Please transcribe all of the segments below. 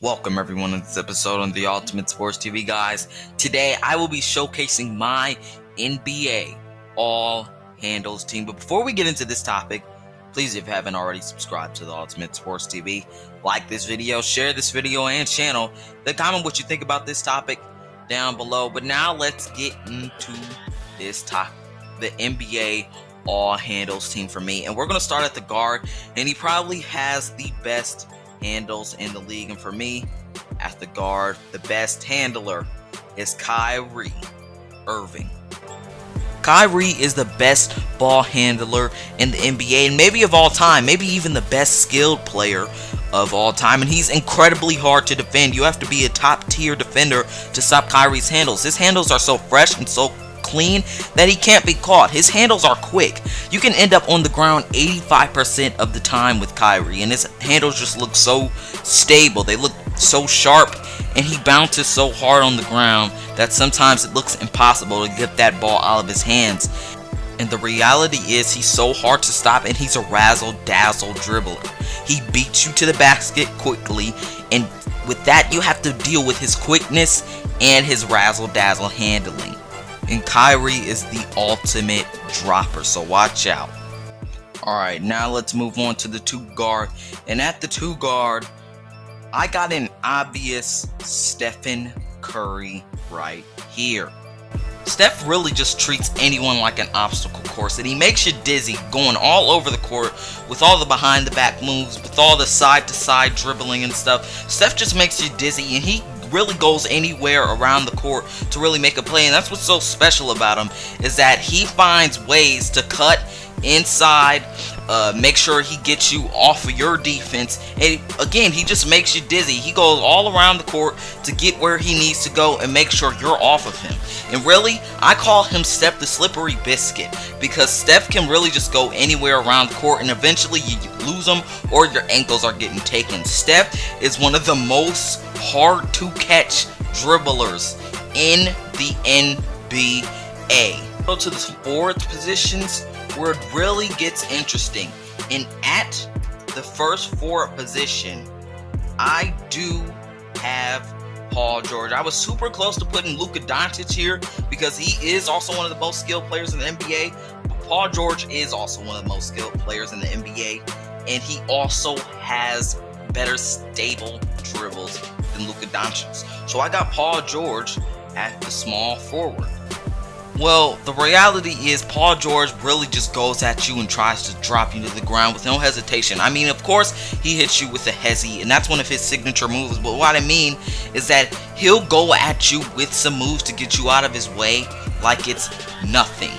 Welcome everyone to this episode on the Ultimate Sports TV, guys. Today I will be showcasing my NBA All Handles team. But before we get into this topic, please, if you haven't already, subscribe to the Ultimate Sports TV. Like this video, share this video and channel. Then comment what you think about this topic down below. But now let's get into this topic, the NBA All Handles team for me. And we're going to start at the guard, and he probably has the best handles in the league, and for me, at the guard, the best handler is Kyrie Irving. Kyrie is the best ball handler in the NBA, and maybe of all time, maybe even the best skilled player of all time, and he's incredibly hard to defend. You have to be a top tier defender to stop Kyrie's handles. His handles are so fresh and so clean that he can't be caught. His handles are quick. You can end up on the ground 85% of the time with Kyrie, and his handles just look so stable. They look so sharp, and he bounces so hard on the ground that sometimes it looks impossible to get that ball out of his hands. And the reality is he's so hard to stop, and he's a razzle-dazzle dribbler. He beats you to the basket quickly, and with that you have to deal with his quickness and his razzle-dazzle handling. And Kyrie is the ultimate dropper, so watch out. Alright, now let's move on to the two guard. And at the two guard, I got an obvious Stephon Curry right here. Steph really just treats anyone like an obstacle course, and he makes you dizzy going all over the court with all the behind the back moves, with all the side to side dribbling and stuff. Steph just makes you dizzy, and he really goes anywhere around the court to really make a play. And that's what's so special about him, is that he finds ways to cut inside, make sure he gets you off of your defense, and again, he just makes you dizzy. He goes all around the court to get where he needs to go and make sure you're off of him. And really, I call him Steph the slippery biscuit, because Steph can really just go anywhere around the court, and eventually you lose him or your ankles are getting taken. Steph is one of the most hard to catch dribblers in the NBA. Go to the forward positions where it really gets interesting. And at the first forward position, I do have Paul George. I was super close to putting Luka Doncic here because he is also one of the most skilled players in the NBA. But Paul George is also one of the most skilled players in the NBA, and he also has better stable dribbles than Luka Doncic. So I got Paul George at the small forward. Well, the reality is Paul George really just goes at you and tries to drop you to the ground with no hesitation. I mean, of course, he hits you with a hezzy, and that's one of his signature moves. But what I mean is that he'll go at you with some moves to get you out of his way like it's nothing.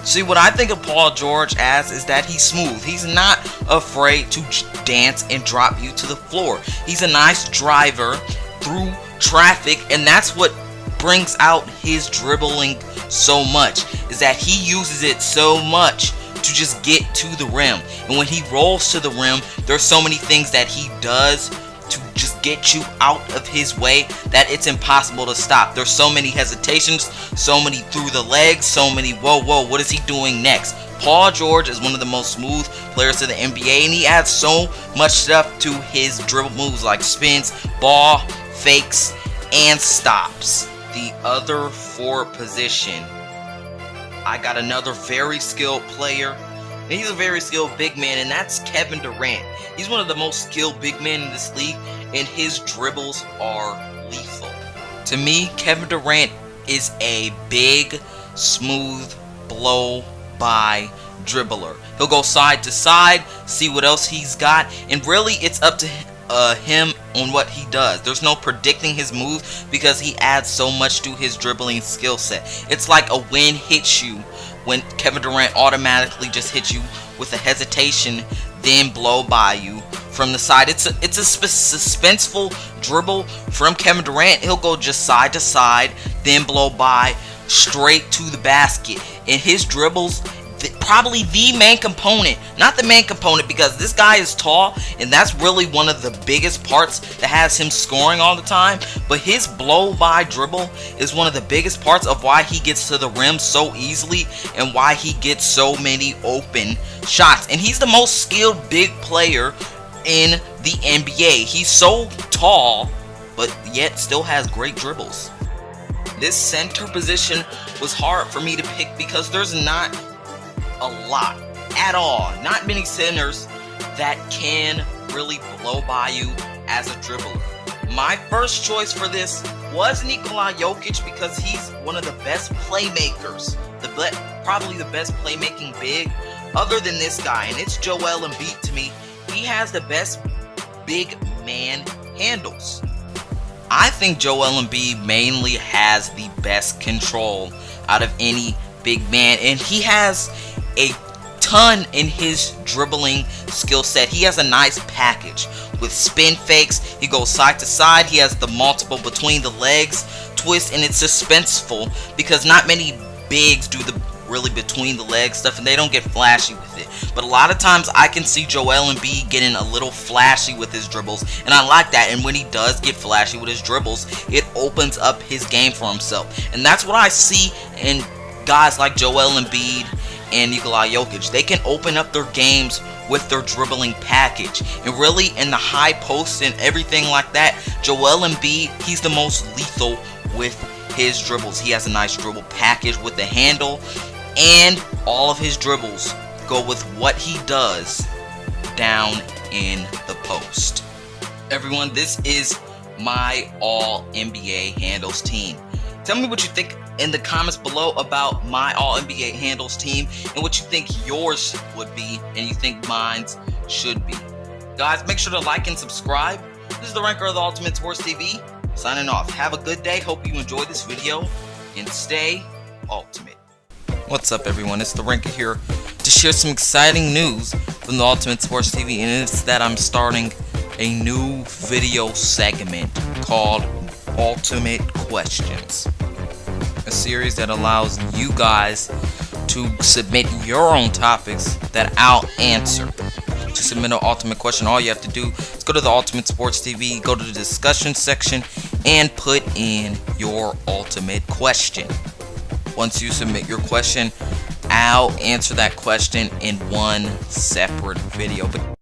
See, what I think of Paul George as is that he's smooth. He's not afraid to dance and drop you to the floor. He's a nice driver through traffic, and that's what brings out his dribbling so much, is that he uses it so much to just get to the rim. And when he rolls to the rim, there's so many things that he does to just get you out of his way that it's impossible to stop. There's so many hesitations, so many through the legs, so many whoa, what is he doing next? Paul George is one of the most smooth players in the NBA, and he adds so much stuff to his dribble moves like spins, ball, fakes, and stops. The other forward position, I got another very skilled player, and he's a very skilled big man, and that's Kevin Durant. He's one of the most skilled big men in this league, and his dribbles are lethal. To me, Kevin Durant is a big, smooth, blow-by dribbler. He'll go side to side, see what else he's got, and really it's up to him on what he does. There's no predicting his moves because he adds so much to his dribbling skill set. It's like a wind hits you when Kevin Durant automatically just hits you with a hesitation, then blow by you from the side. It's a suspenseful dribble from Kevin Durant. He'll go just side to side, then blow by straight to the basket. And his dribbles, probably the main component, not the main component because this guy is tall, and that's really one of the biggest parts that has him scoring all the time, but his blow by dribble is one of the biggest parts of why he gets to the rim so easily and why he gets so many open shots. And he's the most skilled big player in the NBA. He's so tall but yet still has great dribbles. This center position was hard for me to pick because there's not a lot at all. Not many centers that can really blow by you as a dribbler. My first choice for this was Nikola Jokic because he's one of the best playmakers, probably the best playmaking big other than this guy, and it's Joel Embiid to me. He has the best big man handles. I think Joel Embiid mainly has the best control out of any big man, and he has a ton in his dribbling skill set. He has a nice package with spin fakes. He goes side to side. He has the multiple between the legs twist, and it's suspenseful because not many bigs do the really between the legs stuff, and they don't get flashy with it. But a lot of times I can see Joel Embiid getting a little flashy with his dribbles, and I like that. And when he does get flashy with his dribbles, it opens up his game for himself, and that's what I see in guys like Joel Embiid and Nikola Jokic. They can open up their games with their dribbling package, and really in the high post and everything like that, Joel Embiid, he's the most lethal with his dribbles. He has a nice dribble package with the handle, and all of his dribbles go with what he does down in the post. Everyone, this is my all NBA handles team. Tell me what you think in the comments below about my all NBA handles team and what you think yours would be and you think mine's should be. Guys, make sure to like and subscribe. This is the Ranker of the Ultimate Sports TV, signing off. Have a good day. Hope you enjoyed this video and stay ultimate. What's up, everyone? It's the Ranker here to share some exciting news from the Ultimate Sports TV, and it's that I'm starting a new video segment called Ultimate Questions, a series that allows you guys to submit your own topics that I'll answer. To submit an ultimate question, all you have to do is go to the Ultimate Sports TV, go to the discussion section, and put in your ultimate question. Once you submit your question, I'll answer that question in one separate video.